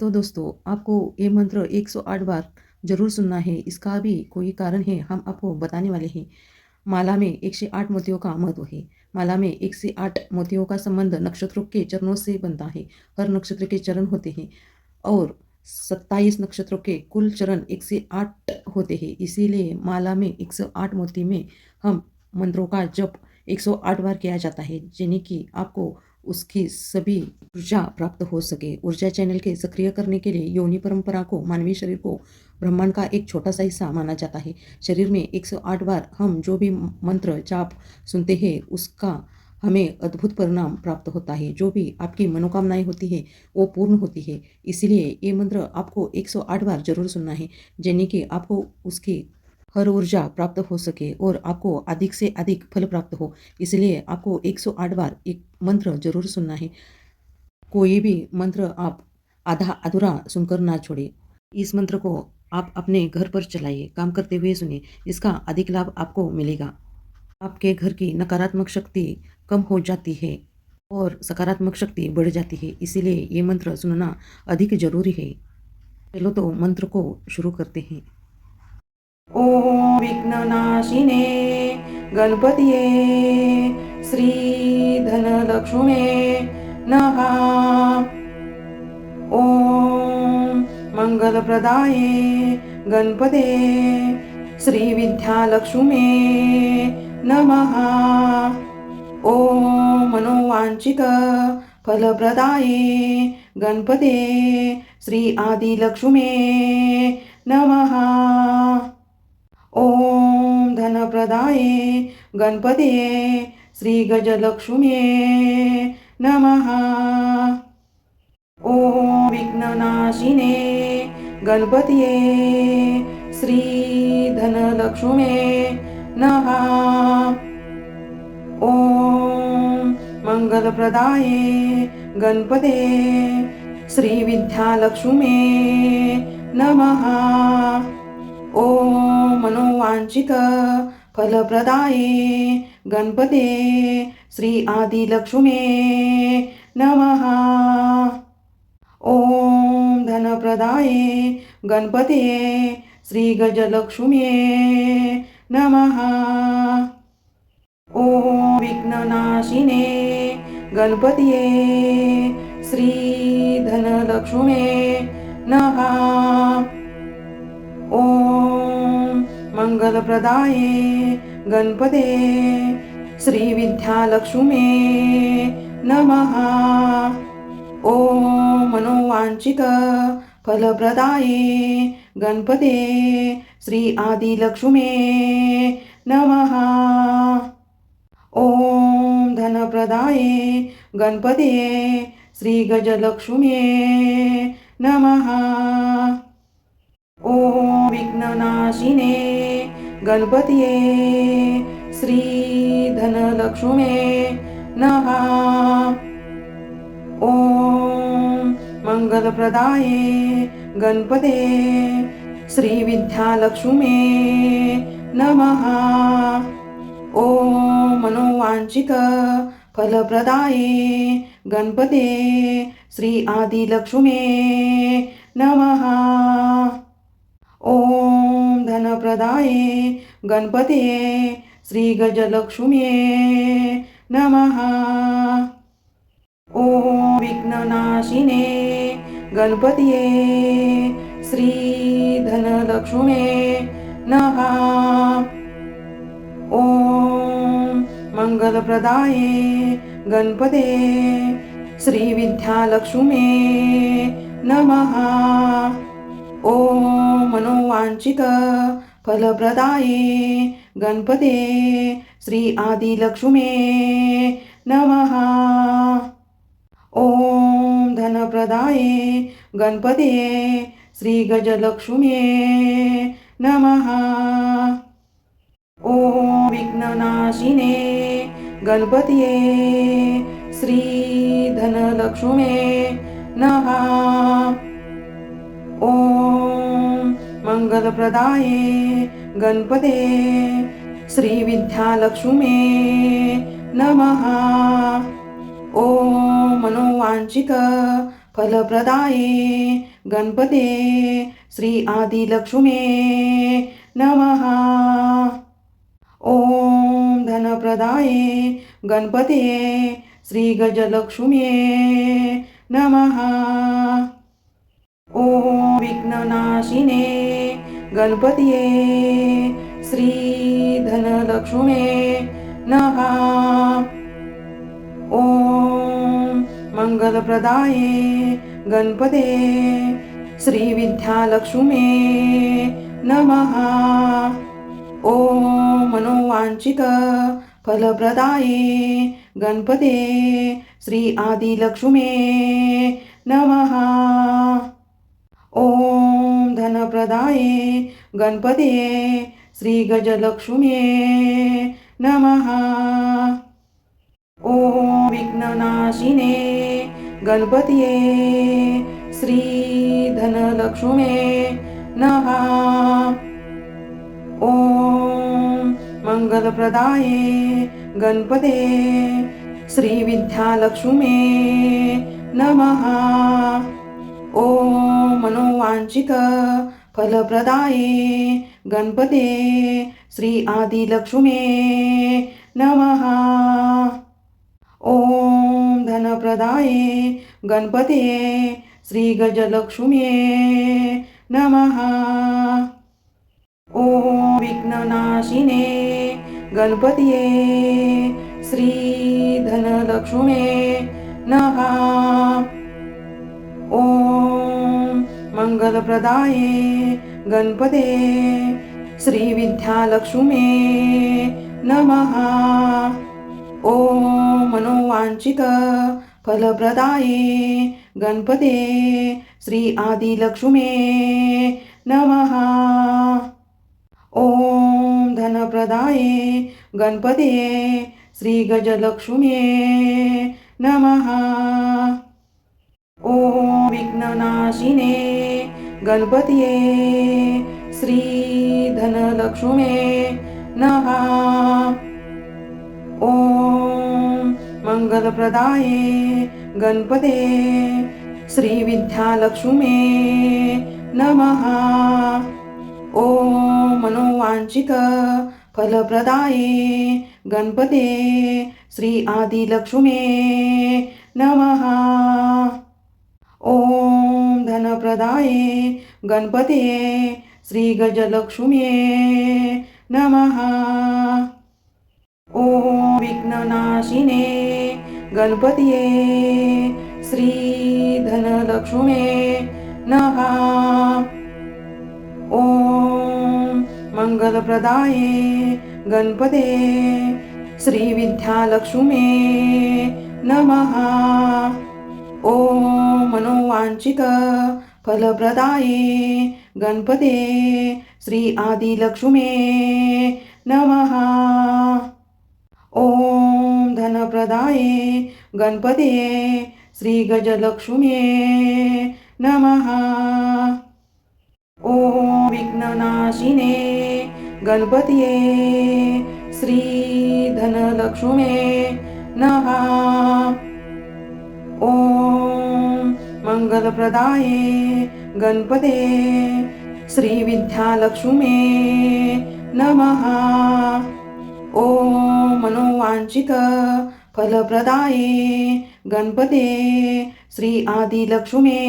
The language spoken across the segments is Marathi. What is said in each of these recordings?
दोस्तों, आपको ये मंत्र 108 बार ज़रूर सुनना है। इसका भी कोई कारण है, हम आपको बताने वाले हैं। माला में 108 मोतियों का महत्व है। माला में 108 मोतियों का संबंध नक्षत्रों के चरणों से बनता है। हर नक्षत्र के चरण होते हैं और 27 नक्षत्रों के कुल चरण 108 होते हैं। इसीलिए माला में 108 मोती में हम मंत्रों का जप 108 बार किया जाता है, जिन्हें कि आपको उसकी सभी ऊर्जा प्राप्त हो सके। ऊर्जा चैनल के सक्रिय करने के लिए योनि परंपरा को मानवीय शरीर को ब्रह्मांड का एक छोटा सा हिस्सा माना जाता है। शरीर में 108 बार हम जो भी मंत्र जाप सुनते हैं, उसका हमें अद्भुत परिणाम प्राप्त होता है। जो भी आपकी मनोकामनाएं होती है वो पूर्ण होती है। इसलिए ये मंत्र आपको 108 बार जरूर सुनना है, जिन्हें कि आपको उसकी हर ऊर्जा प्राप्त हो सके और आपको अधिक से अधिक फल प्राप्त हो। इसलिए आपको 108 बार एक मंत्र जरूर सुनना है। कोई भी मंत्र आप आधा अधूरा सुनकर ना छोड़े। इस मंत्र को आप अपने घर पर चलाइए, काम करते हुए सुनिए। इसका अधिक लाभ आपको मिलेगा। आपके घर की नकारात्मक शक्ति कम हो जाती है और सकारात्मक शक्ति बढ़ जाती है। इसीलिए ये मंत्र सुनना अधिक जरूरी है। चलो तो मंत्र को शुरू करते हैं। ओम विघ्ननाशिने गणपतिये श्री धनलक्ष्मे नमः। ओम मंगलप्रदाये गणपते श्री विद्यालक्ष्मे नमः। ओम मनोवांछित फलप्रदाये गणपते श्री आदिलक्ष्मे नमः। ओम धनप्रदाये गणपते श्री गजलक्ष्मे नमः। ओम विघ्ननाशिने गणपतिये श्री धनलक्ष्मे नमः। ओम मंगलप्रदाये गणपते श्री विद्यालक्ष्मे नमः। ओम मनोवांछित फलप्रदाये गणपते श्री आदिलक्ष्मे नमः। ओम धनप्रदाये गणपते श्री गजलक्ष्मे नमः। ओम विघ्ननाशिने गणपतिये श्री धनलक्ष्मे नमः। ओम मंगलप्रदाये गणपते श्री विद्यालक्ष्मे नमः। ओम मनोवांछित फलप्रदाये गणपते श्री आदिलक्ष्मे नमः। ओम धनप्रदाये गणपते श्री गजलक्ष्मे नमः। ओम विघ्ननाशिने गणपतिये श्री धनलक्ष्मे नमः। ओम मंगलप्रदाये गणपते श्री विद्यालक्ष्मे नमः। ओम मनोवांछित फलप्रदाये गणपते श्री आदिलक्ष्मे नमः। ओम धनप्रदाये गणपते श्री गजलक्ष्मे नमः। ओम विघ्ननाशिने गणपतिये श्री धनलक्ष्मे नमः। ओम मंगलप्रदाये गणपते श्री विद्यालक्ष्मे नमः। ओम मनोवांछित फलप्रदाये गणपते श्री आदिलक्ष्मे नमः। ओम धनप्रदाये गणपते श्री गजलक्ष्मे नमः। ओम विघ्ननाशिने गणपतिये श्री धनलक्ष्मे नमः। ओम मंगलप्रदाये गणपते श्री विद्यालक्ष्मे नमः। ओम मनोवांछित फलप्रदाये गणपते श्री आदिलक्ष्मे नमः। ॐ धनप्रदाये गणपते श्री गजलक्ष्म्ये नमः। ॐ विघ्ननाशिने गणपतये श्री धनलक्ष्मे नमः। ॐ मंगलप्रदाये गणपते श्री विद्यालक्ष्मे नमः। ॐ मनोवांछित फलप्रदाये गणपते श्री आदिलक्ष्मे नमः। ॐ धनप्रदाये गणपते श्री गजलक्ष्म्ये नमः। ॐ विघ्ननाशिने गणपतये श्री धनलक्ष्मे नमः। ॐ मंगलप्रदाये गणपते श्री विद्यालक्ष्मे नमः। ॐ मनोवांछित फलप्रदाये गणपते श्री आदिलक्ष्मे नमः। ॐ धनप्रदाये गणपते श्री गजलक्ष्म्ये नमः। ॐ विघ्ननाशिने गणपतये श्री धनलक्ष्मे नमः। ॐ मंगलप्रदाये गणपते श्री विद्यालक्ष्मे नमः। ॐ मनोवांछित फलप्रदाये गणपते श्री आदिलक्ष्मे नमः। ॐ धनप्रदाये गणपते श्री गजलक्ष्म्ये नमः। ॐ विघ्ननाशिने गणपतये श्री धनलक्ष्मे नमः। ॐ मंगलप्रदाये गणपते श्री विद्यालक्ष्मे नमः। ॐ मनोवांछित फलप्रदाये गणपते श्री आदिलक्ष्मे नमः। ॐ धनप्रदाये गणपते श्री गजलक्ष्म्ये नमः। ॐ विघ्ननाशिने गणपतये श्री धनलक्ष्मे नमः। ॐ मंगलप्रदाये गणपते श्री विद्यालक्ष्मे नमः। ॐ मनोवांछित फलप्रदाये गणपते श्री आदिलक्ष्मे नमः। ॐ धनप्रदाये गणपते श्री गजलक्ष्म्ये नमः। ॐ विघ्ननाशिने गणपतये श्री धनलक्ष्मे नमः। ॐ मंगलप्रदाये गणपते श्री विद्यालक्ष्मे नमः। ॐ मनोवांछित फलप्रदाये गणपते श्री आदिलक्ष्मे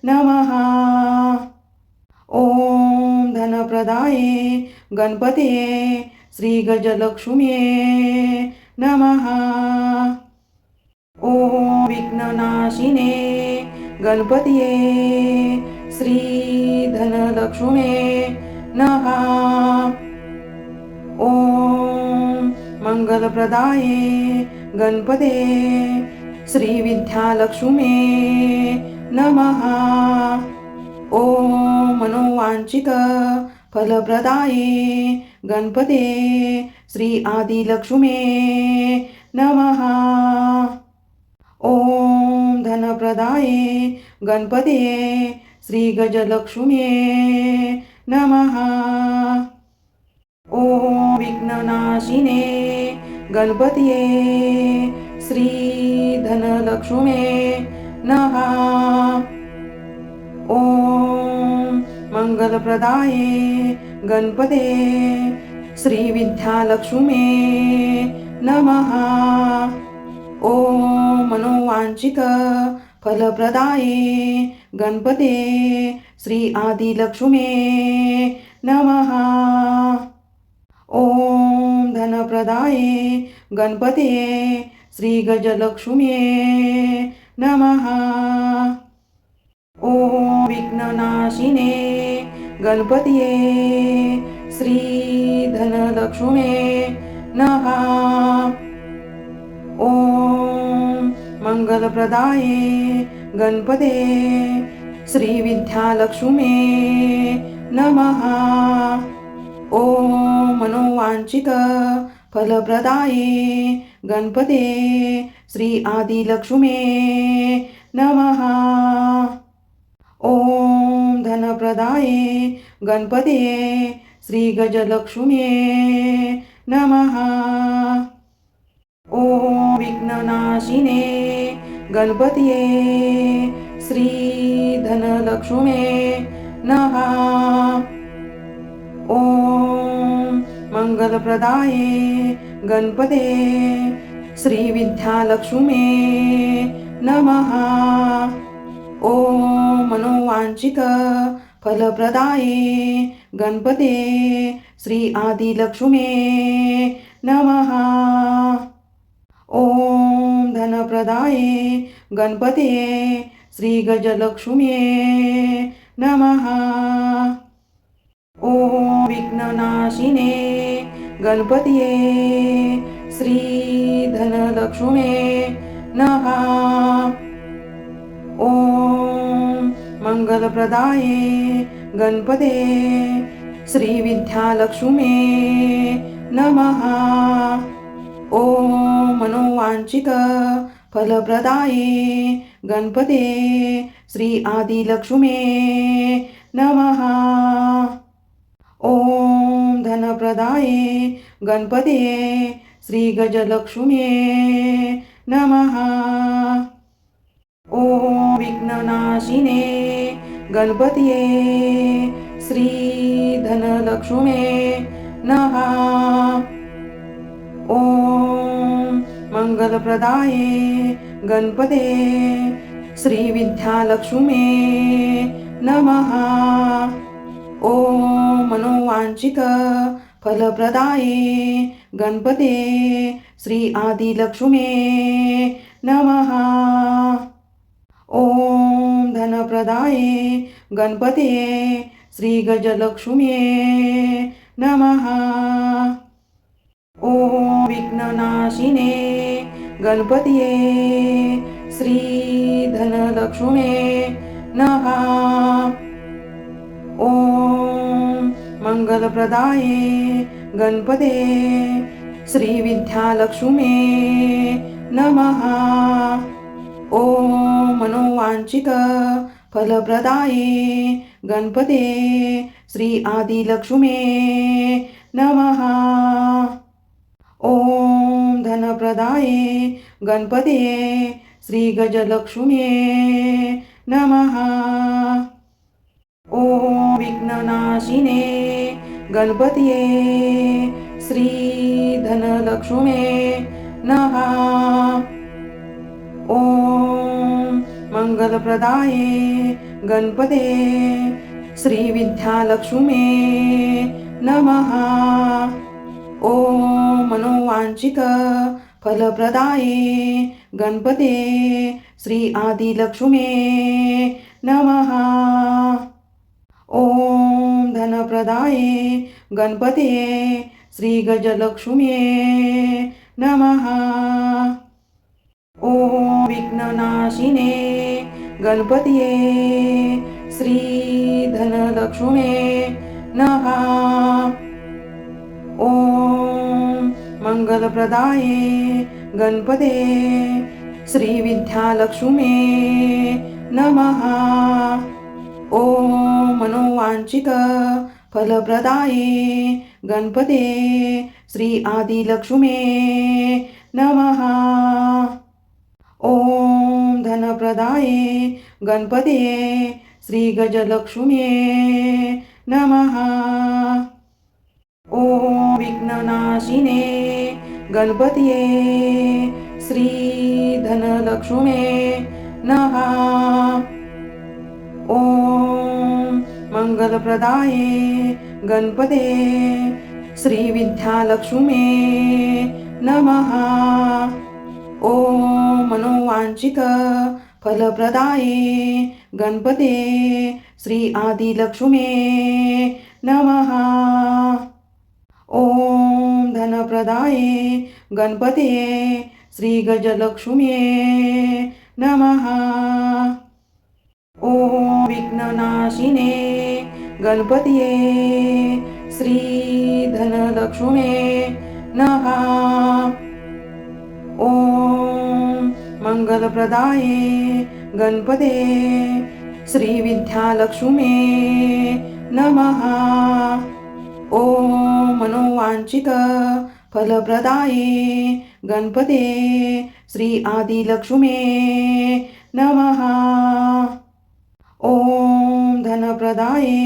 नमः। ॐ धनप्रदाये गणपते श्री गजलक्ष्म्ये नमः। ॐ विघ्ननाशिने गणपतये श्री धनलक्ष्मे नमः। ॐ मंगलप्रदाये गणपते श्री विद्यालक्ष्मे नमः। ॐ मनोवांछित फलप्रदाये गणपते श्री आदिलक्ष्मे नमः। ॐ धनप्रदाये गणपते श्री गजलक्ष्म्ये नमः। ॐ विघ्ननाशिने गणपतये श्री धनलक्ष्मे नमः। ॐ मंगलप्रदाये गणपते श्रीविद्यालक्ष्मी नमः। ॐ मनोवांछित फलप्रदाये गणपते श्री आदिलक्ष्मी नमः। ॐ धनप्रदाये गणपते श्री गजलक्ष्मी नमः। ॐ विघ्ननाशिने गणपतिये श्री धनलक्ष्मी नमः। ॐ मंगलप्रदाये गणपते श्री विद्यालक्ष्मी नमः। ॐ मनोवांछित फलप्रदाये गणपते श्री आदिलक्ष्मी नमः। ॐ धनप्रदाये गणपते श्री गजलक्ष्मी नमः। ॐ विघ्ननाशिने गणपतिये श्री धनलक्ष्मी नमः। ॐ मंगलप्रदाये गणपते श्री विद्यालक्ष्मी नमः। ॐ मनोवांछित फलप्रदाये गणपते श्री आदिलक्ष्मी नमः। ॐ धनप्रदाये गणपते श्री गजलक्ष्मी नमः। ॐ विघ्ननाशिने गणपतिये श्री धनलक्ष्मी नमः। ॐ मंगलप्रदाये गणपते श्री विद्यालक्ष्मी नमः। ॐ मनोवांछित फलप्रदाये गणपते श्री आदिलक्ष्मी नमः। ॐ धनप्रदाये गणपते श्री गजलक्ष्मी नमः। ॐ विघ्ननाशिने गणपतिये श्री धनलक्ष्मी नमः। ॐ मंगलप्रदाये गणपते श्री विद्यालक्ष्मी नमः। ॐ मनोवांछित फलप्रदाये गणपते श्री आदिलक्ष्मी नमः। ॐ धनप्रदाये गणपते श्री गजलक्ष्मी नमः। ॐ विघ्ननाशिने गणपतिये श्री धनलक्ष्मी नमः। ॐ मंगलप्रदाये गणपते श्री विद्यालक्ष्मी नमः। ॐ मनोवांछित फलप्रदाये गणपते श्री आदिलक्ष्मी नमः। ॐ धनप्रदाये गणपते श्री गजलक्ष्मी नमः। ॐ विघ्ननाशिने गणपतिये श्री धनलक्ष्मी नमः। ॐ मंगलप्रदाये गणपते श्री विद्यालक्ष्मी नमः। ॐ मनोवांछित फलप्रदाये गणपते श्री आदिलक्ष्मी नमः। ॐ धनप्रदाये गणपते श्री गजलक्ष्मी नमः। ॐ विघ्ननाशिने गणपतिये श्री धनलक्ष्मी नमः। ॐ मंगलप्रदाये गणपते श्री विद्यालक्ष्मी नमः। ॐ मनोवांछित फलप्रदाये गणपते श्री आदिलक्ष्मी नमः। ॐ धन धनप्रदाये गणपतये श्रीगजलक्ष्म्ये नमः। ॐ विघ्ननाशिने गणपतये श्रीधनलक्ष्म्ये नमः। ॐ मंगलप्रदाये गणपते श्रीविद्यालक्ष्म्ये नमः। ॐ मनोवांछित फलप्रदाये गणपते श्री आदिलक्ष्म्ये नमः। ॐ धनप्रदाये गणपते श्रीगजलक्ष्म्ये नमः। ॐ विघ्ननाशिने गणपतये श्रीधनलक्ष्म्ये नमः। ॐ मंगलप्रदाये गणपते श्रीविद्यालक्ष्म्ये नमः। ॐ मनोवांछित फलप्रदाये गणपते श्री आदिलक्ष्म्ये नमः। ॐ धनप्रदाये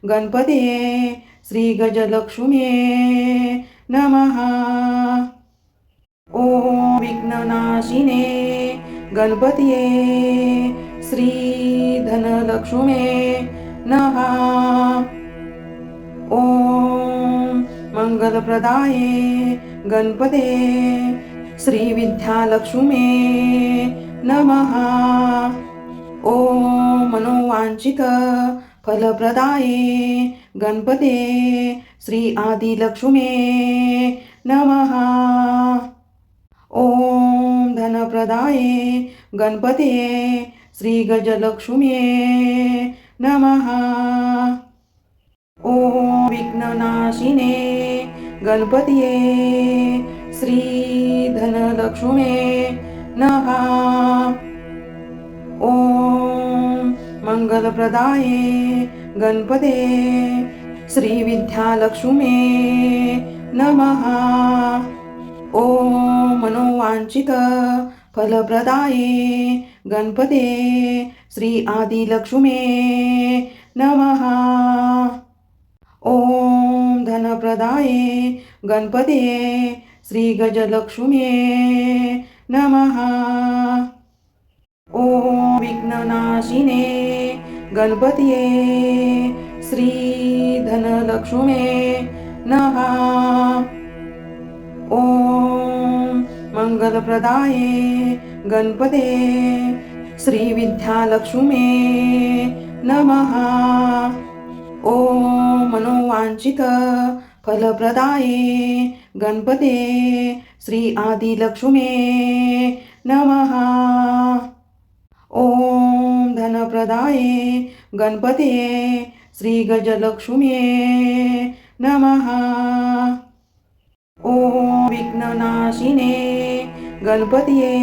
गणपतये श्रीगजलक्ष्म्ये नमः। ॐ विघ्ननाशिने गणपतये श्रीधनलक्ष्म्ये नमः। ॐ मंगलप्रदाये गणपते श्रीविद्यालक्ष्म्ये नमः। ॐ मनोवांछित फलप्रदाये गणपते श्री आदिलक्ष्म्ये नमः। ॐ धनप्रदाये गणपतये श्रीगजलक्ष्म्ये नमः। ॐ विघ्ननाशिने गणपतये श्रीधनलक्ष्म्ये नमः। ॐ मंगलप्रदाये गणपते श्रीविद्यालक्ष्म्ये नमः। ॐ मनोवांछित फलप्रदाये गणपते श्री आदिलक्ष्म्ये नमः। ॐ धनप्रदाये गणपतये श्रीगजलक्ष्म्ये नमः। ॐ विघ्ननाशिने गणपतये श्रीधनलक्ष्म्ये नमः। ॐ मंगलप्रदाये गणपते श्रीविद्यालक्ष्म्ये नमः। ॐ मनोवांछित फलप्रदाये गणपते श्री आदिलक्ष्म्ये नमः। ॐ धनप्रदाये गणपतये श्रीगजलक्ष्म्ये नमः। ॐ विघ्ननाशिने गणपतये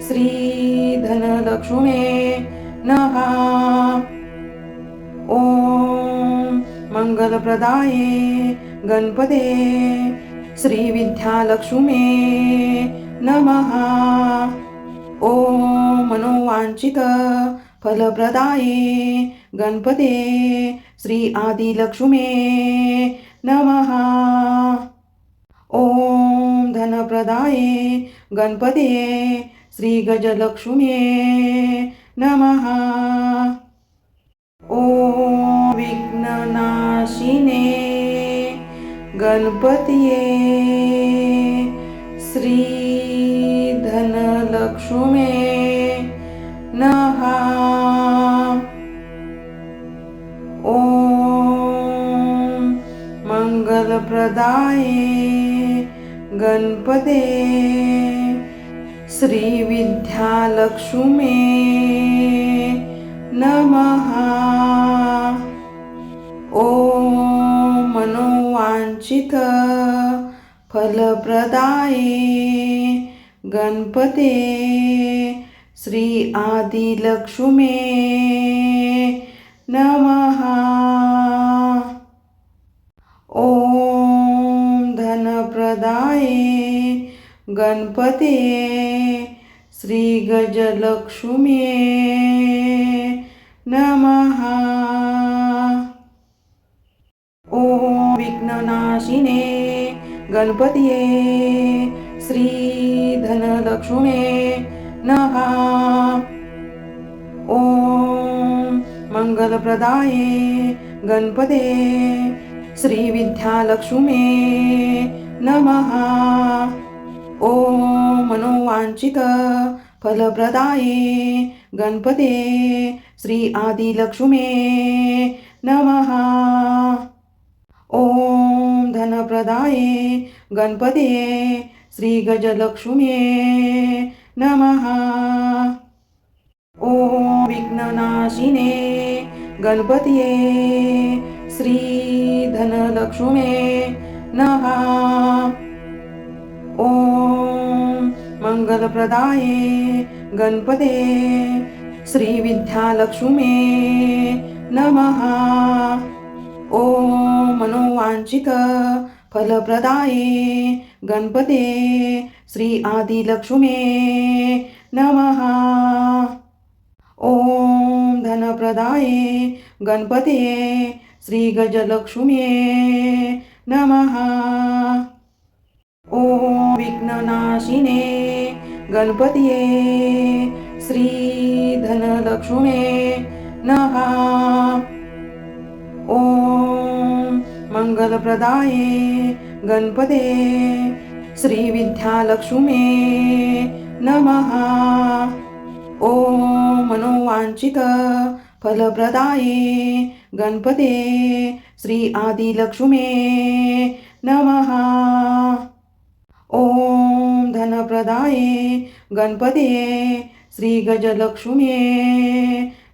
श्रीधनलक्ष्म्ये नमः। ॐ मंगलप्रदाये गणपते श्रीविद्यालक्ष्म्ये नमः। ॐ मनोवांछित फलप्रदाये गणपते श्री आदिलक्ष्म्ये नमः। ॐ धनप्रदाये गणपतये श्रीगजलक्ष्म्ये नमः। ॐ विघ्ननाशिने गणपतये श्रीधनलक्ष्म्ये नमः। ॐ मंगलप्रदाये गणपते श्रीविद्यालक्ष्म्ये नमः। ॐ मनोवांछित फलप्रदाये गणपते श्री आदिलक्ष्म्ये नमः। ॐ धनप्रदाये गणपते श्री गजलक्ष्म्ये नमः। ओम विघ्ननाशिने गणपतिये श्री धनलक्ष्म्ये नमः। ओम मंगलप्रदाये गणपते श्री विद्यालक्ष्म्ये नमः। ओम मनोवांछित फलप्रदाये गणपते श्री आदिलक्ष्म्ये नमः। ओम धनप्रदाये गणपते श्री गजलक्ष्म्ये नमः। ओम विघ्ननाशिने गणपतिये श्री धनलक्ष्म्ये नमः। ओम मंगलप्रदाये गणपते श्री विद्यालक्ष्म्ये नमः। ओम मनोवांछित फलप्रदाये गणपते श्री आदिलक्ष्म्ये नमः। ओम धनप्रदाये गणपते श्री गजलक्ष्म्ये नमः। ओम विघ्ननाशिने गणपतिये श्री धनलक्ष्म्ये नमः। ओम मंगलप्रदाये गणपते श्री विद्यालक्ष्म्ये नमः। ओम मनोवांछित फलप्रदाये गणपते श्री आदिलक्ष्म्ये नमः। ओम धनप्रदाये गणपते श्री गजलक्ष्म्ये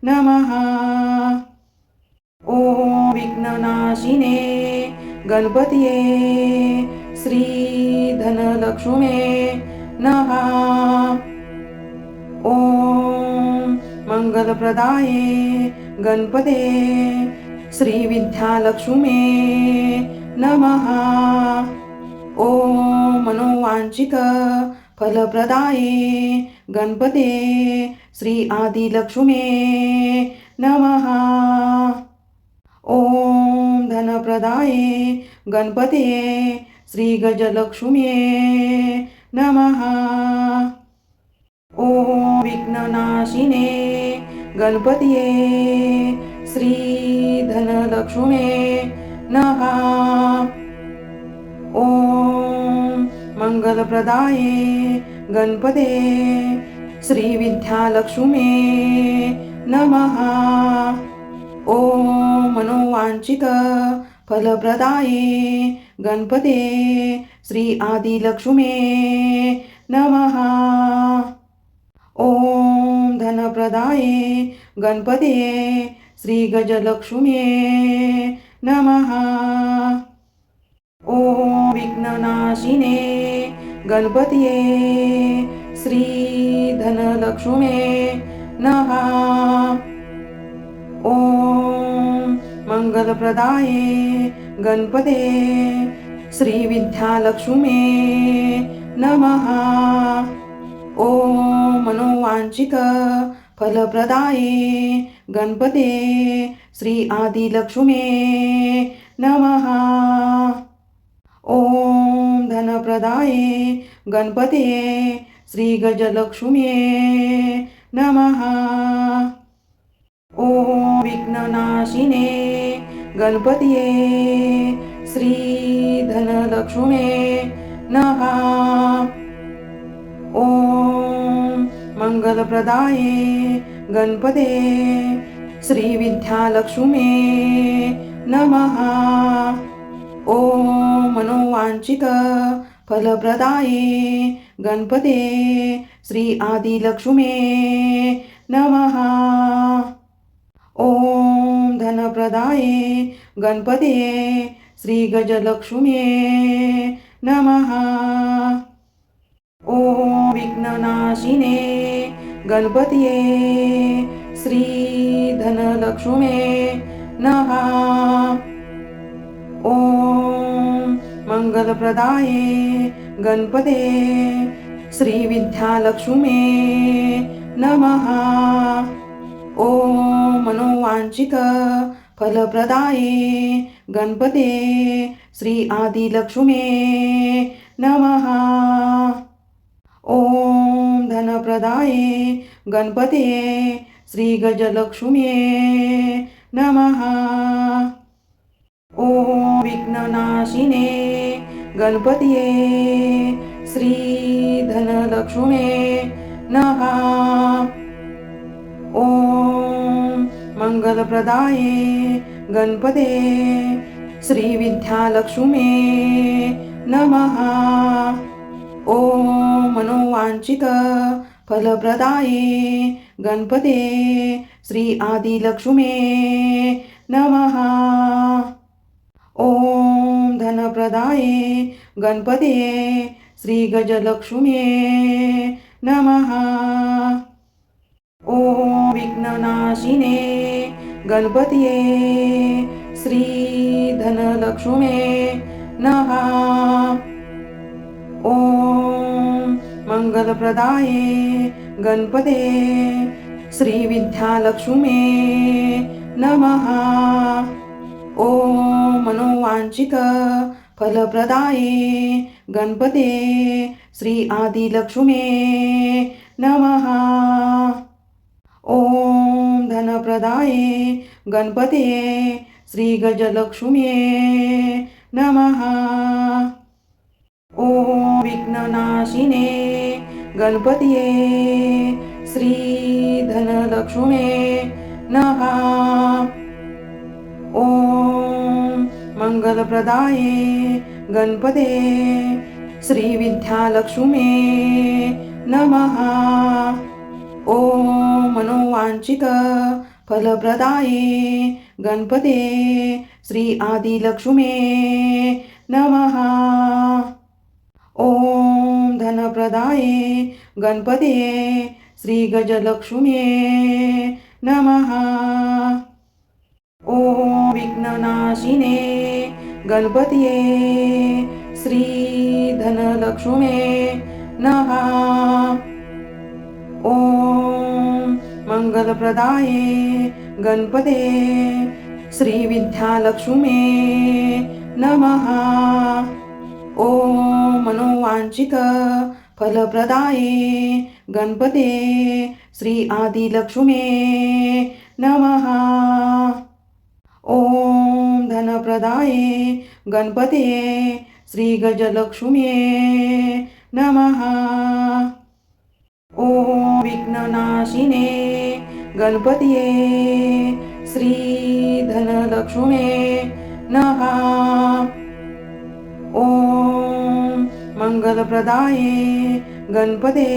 नमः। ओम विघ्ननाशिने गणपतिये श्री धनलक्ष्म्ये नमः। ओम मंगलप्रदाये गणपते श्री विद्यालक्ष्म्ये नमः। ओम मनोवांछित फलप्रदाये गणपते श्री आदिलक्ष्म्ये नमः। ओम धनप्रदाये गणपते श्री गजलक्ष्म्ये नमः। ओम विघ्ननाशिने गणपतिये श्री धनलक्ष्म्ये नमः। ओम मंगलप्रदाये गणपते श्री विद्यालक्ष्म्ये नमः। ओम मनोवांछित फलप्रदाये गणपते श्री आदिलक्ष्म्ये नमः। ओम धनप्रदाये गणपते श्री गजलक्ष्म्ये नमः। ओम विघ्ननाशिने गणपतिये श्री धनलक्ष्म्ये नमः। ओम मंगलप्रदाये गणपते श्री विद्यालक्ष्म्ये नमः। ओम मनोवांछित फलप्रदाये गणपते श्री आदिलक्ष्म्ये नमः। ओम धनप्रदाये गणपते श्री गजलक्ष्म्ये नमः। ओम विघ्ननाशिने गणपतिये श्री धनलक्ष्म्ये नमः। ओम मंगलप्रदाये गणपते श्री विद्यालक्ष्म्ये नमः। ओम मनोवांछित फलप्रदाये गणपते श्री आदिलक्ष्म्ये नमः। ओम धनप्रदाये गणपते श्री गजलक्ष्म्ये नमः। ओम विघ्ननाशिने गणपतिये श्री धनलक्ष्म्ये नमः। ओम मंगलप्रदाये गणपते श्रीविद्यालक्ष्मी नमः। ॐ मनोवांछित फलप्रदाये गणपते श्री आदिलक्ष्मी नमः। ॐ धनप्रदाये गणपते श्री गजलक्ष्मी नमः। ॐ विघ्ननाशिने गणपतिये श्री धनलक्ष्मी नमः। ॐ मंगलप्रदाये गणपते श्री विद्यालक्ष्मी नमः। ॐ मनोवांछित फलप्रदाये गणपते श्री आदिलक्ष्मी नमः। ॐ धनप्रदाये गणपते श्री गजलक्ष्मी नमः। ॐ विघ्ननाशिने गणपतिये श्री धनलक्ष्मी नमः। ॐ मंगलप्रदाये गणपते श्री विद्यालक्ष्मी नमः। ॐ मनोवांछित फलप्रदाये गणपते श्री आदिलक्ष्मी नमः। ॐ धनप्रदाये गणपते श्री गजलक्ष्मी नमः। ॐ विघ्ननाशिने गणपतिये श्री धनलक्ष्मी नमः। ॐ मंगलप्रदाये गणपते श्री विद्यालक्ष्मी नमः। ॐ मनोवांछित फलप्रदाये गणपते श्री आदिलक्ष्मी नमः। ॐ धनप्रदाये गणपते श्री गजलक्ष्मी नमः। ॐ विघ्ननाशिने गणपतिये श्री धनलक्ष्मी नमः। ॐ मंगलप्रदाये गणपते श्री विद्यालक्ष्मी नमः। ॐ मनोवांछित फलप्रदाये गणपते श्री आदिलक्ष्मी नमः। ॐ धनप्रदाये गणपते श्री गजलक्ष्मी नमः। ॐ विघ्ननाशिने गणपतिये श्री धनलक्ष्मी नमः। ॐ मंगलप्रदाये गणपते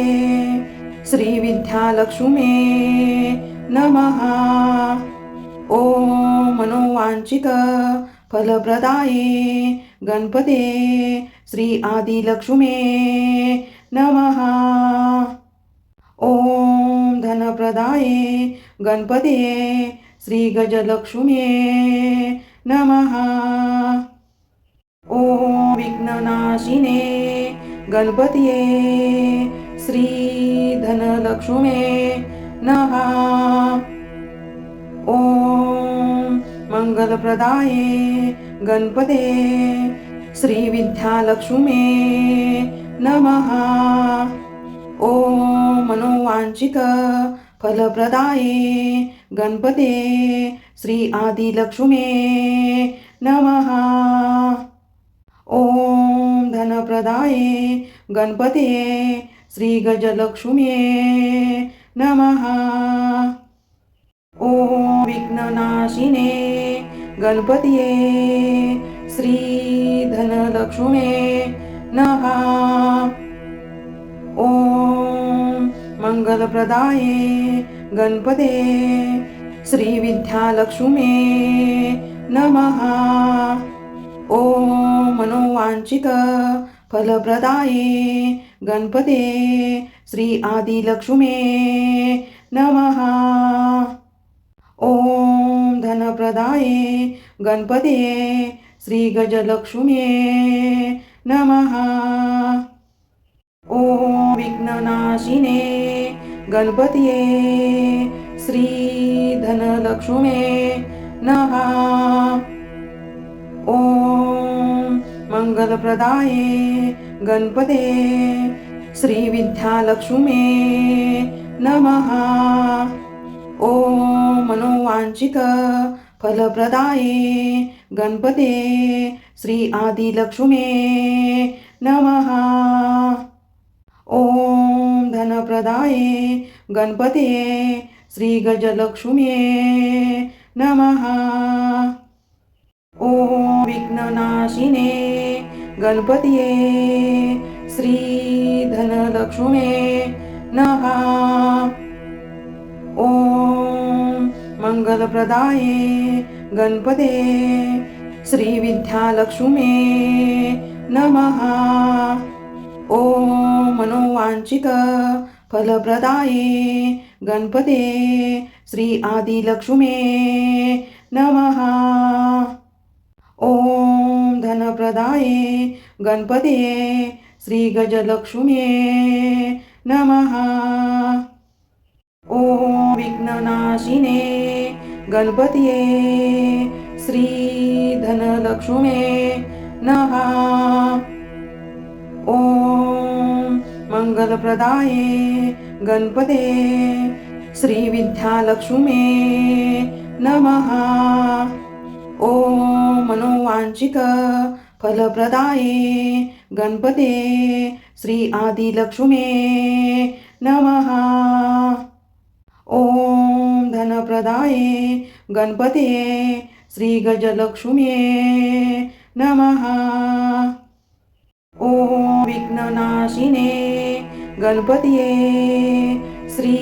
श्री विद्यालक्ष्मी नमः। ॐ मनोवांछित फलप्रदाये गणपते श्री आदिलक्ष्मी नमः। ॐ धनप्रदाये गणपते श्री गजलक्ष्मी नमः। ॐ विघ्ननाशिने गणपतिये श्री धनलक्ष्मी नमः। ॐ मंगलप्रदाये गणपते श्री विद्यालक्ष्मी नमः। ॐ मनोवांछित फलप्रदाये गणपते श्री आदिलक्ष्मी नमः। ॐ धनप्रदाये गणपते श्री गजलक्ष्मी नमः। ॐ विघ्ननाशिने गणपतिये श्री धनलक्ष्मी नमः। ॐ मंगलप्रदाये गणपते श्री विद्यालक्ष्मी नमः। ॐ मनोवांछित फलप्रदाये गणपते श्री आदिलक्ष्मी नमः। ॐ धनप्रदाये गणपते श्री गजलक्ष्मी नमः। ॐ विघ्ननाशिने गणपतिये श्री धनलक्ष्मे नमः। ओम मंगलप्रदाये गणपते श्री विद्यालक्ष्मे नमः। ओम मनोवांछित फलप्रदाये गणपते श्री आदिलक्ष्मे नमः। ओम धनप्रदाये गणपते श्री गजलक्ष्मे नमः। ओम विघ्ननाशिने गणपतिये श्री धनलक्ष्मे नमः। ओम मंगलप्रदाये गणपते श्री विद्यालक्ष्मे नमः। ओम मनोवांछित फलप्रदाये गणपते श्री आदिलक्ष्मे नमः। ओम धनप्रदाये गणपते श्री गजलक्ष्मे नमः। ओम विघ्ननाशिने गणपतिये श्री धनलक्ष्मे नमः। ओम मंगलप्रदाये गणपते श्री विद्यालक्ष्मे नमः। ओम मनोवांछित फलप्रदाये गणपते श्री आदिलक्ष्मे नमः। ओम धनप्रदाये गणपते श्री गजलक्ष्मे नमः। ओम विघ्ननाशिने गणपतिये श्री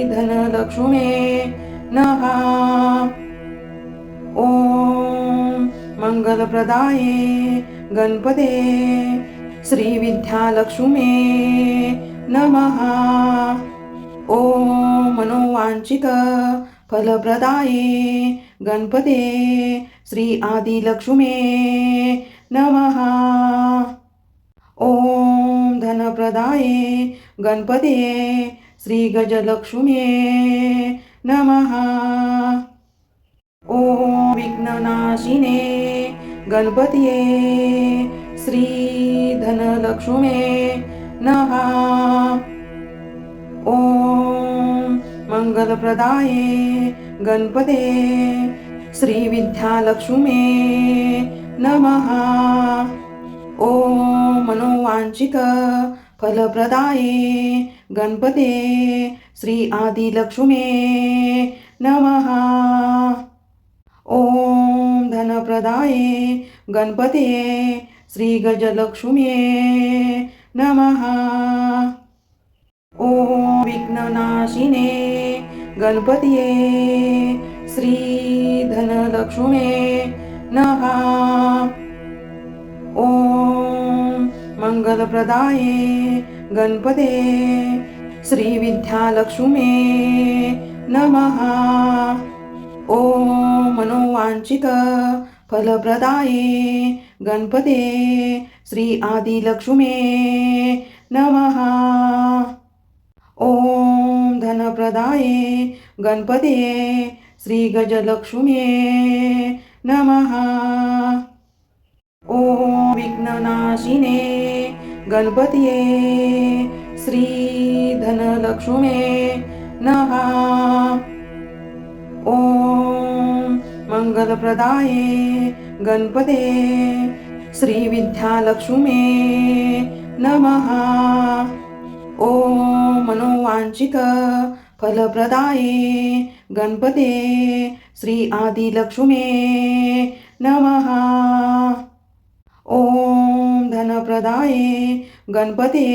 धनलक्ष्मे नमः। ओम मंगलप्रदाये गणपते श्री विद्यालक्ष्मे नमः। ओम मनोवांछित फलप्रदाये गणपते श्री आदिलक्ष्मे नमः। ओम धनप्रदाये गणपते श्री गजलक्ष्मे नमः। ओम विघ्ननाशिने गणपतिये श्री धनलक्ष्मे नमः। ओम मंगलप्रदाये गणपते श्री विद्यालक्ष्मे नमः। ओम मनोवांछित फलप्रदाये गणपते श्री आदिलक्ष्मे नमः। ओम धनप्रदाये गणपते श्री गजलक्ष्मे नमः। ओम विघ्ननाशिने गणपतिये श्री धनलक्ष्मे नमः। ओम मंगलप्रदाये गणपते श्री विद्यालक्ष्मे नमः। ओम मनोवांछित फलप्रदाये गणपते श्री आदिलक्ष्मे नमः। ओम धनप्रदाये गणपते श्री गजलक्ष्मे नमः। ओम विघ्ननाशिने गणपतिये श्री धनलक्ष्मे नमः। ओम मंगलप्रदाये गणपते श्री विद्यालक्ष्मे नमः। ओम मनोवांछित फलप्रदाये गणपते श्री आदिलक्ष्मे नमः। ओम धनप्रदाये गणपते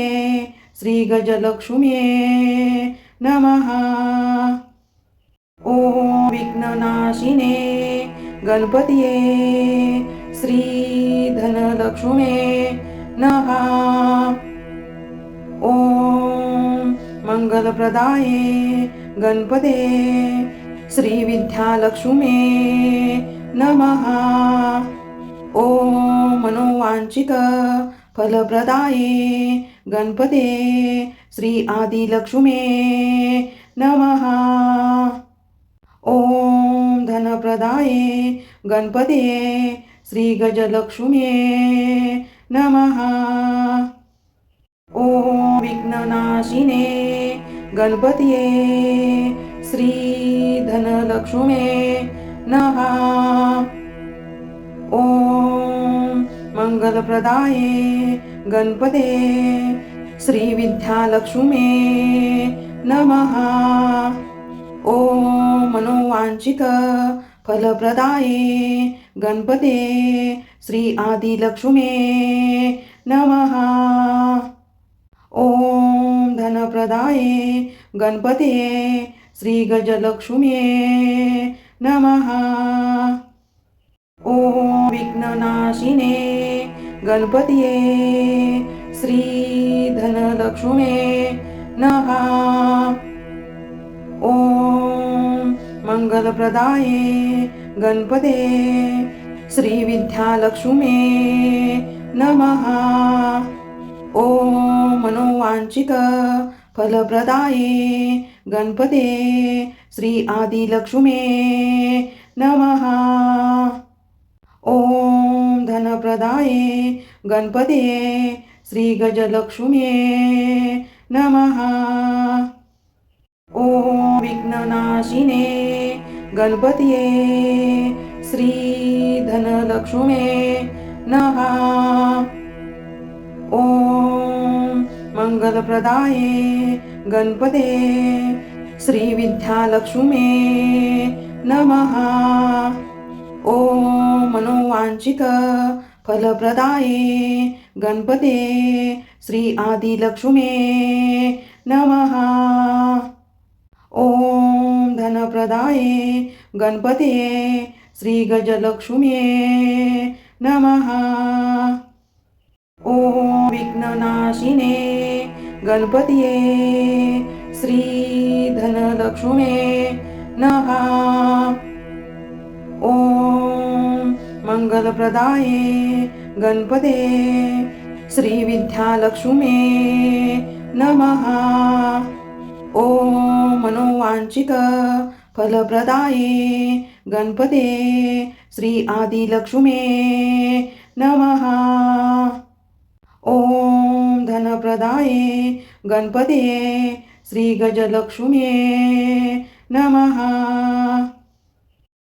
श्री गजलक्ष्मे नमः। ओम विघ्ननाशिने गणपतिये श्री धनलक्ष्मे नमः। ओम मंगलप्रदाये गणपते श्री विद्यालक्ष्मे नमः। ओम मनोवांछित फलप्रदाये गणपते श्री आदिलक्ष्मे नमः। ॐ धनप्रदाये गणपते श्री गजलक्ष्मे नमः। ॐ विघ्ननाशिने गणपतये श्री धनलक्ष्मे नमः। ॐ मंगलप्रदाये गणपते श्री विद्यालक्ष्मे नमः। ॐ मनोवांछित फलप्रदाये गणपते श्री आदिलक्ष्मे नमः। ॐ धनप्रदाये गणपते श्री गजलक्ष्मे नमः। ॐ विघ्ननाशिने गणपतये श्री धनलक्ष्मे नमः। ॐ मंगलप्रदाये गणपते श्री विद्यालक्ष्मे नमः। ॐ मनोवांछित फलप्रदाये गणपते श्री आदिलक्ष्मे नमः। ॐ धनप्रदाये गणपते श्री गजलक्ष्मे नमः। ॐ विघ्ननाशिने गणपतये श्री धनलक्ष्मे नमः। ॐ मंगलप्रदाये गणपते श्री विद्यालक्ष्मे नमः। ॐ मनोवांछित फलप्रदाये गणपते श्री आदिलक्ष्मे नमः। ॐ धनप्रदाये गणपते श्री गजलक्ष्मे नमः। ॐ विघ्ननाशिने गणपतये श्री धनलक्ष्मे नमः। ॐ मंगलप्रदाये गणपते श्री विद्यालक्ष्मे नमः। ॐ मनोवांछित फलप्रदाये गणपते श्री आदिलक्ष्मे नमः। ॐ धनप्रदाये गणपते श्री गजलक्ष्मे नमः। ॐ विघ्ननाशिने गणपतये श्री धनलक्ष्मे नमः। ॐ मंगलप्रदाये गणपते श्री विद्यालक्ष्मे नमः। ॐ मनोवांछित फलप्रदाये गणपते श्री आदिलक्ष्मे नमः। ॐ धनप्रदाये गणपते श्री गजलक्ष्मे नमः।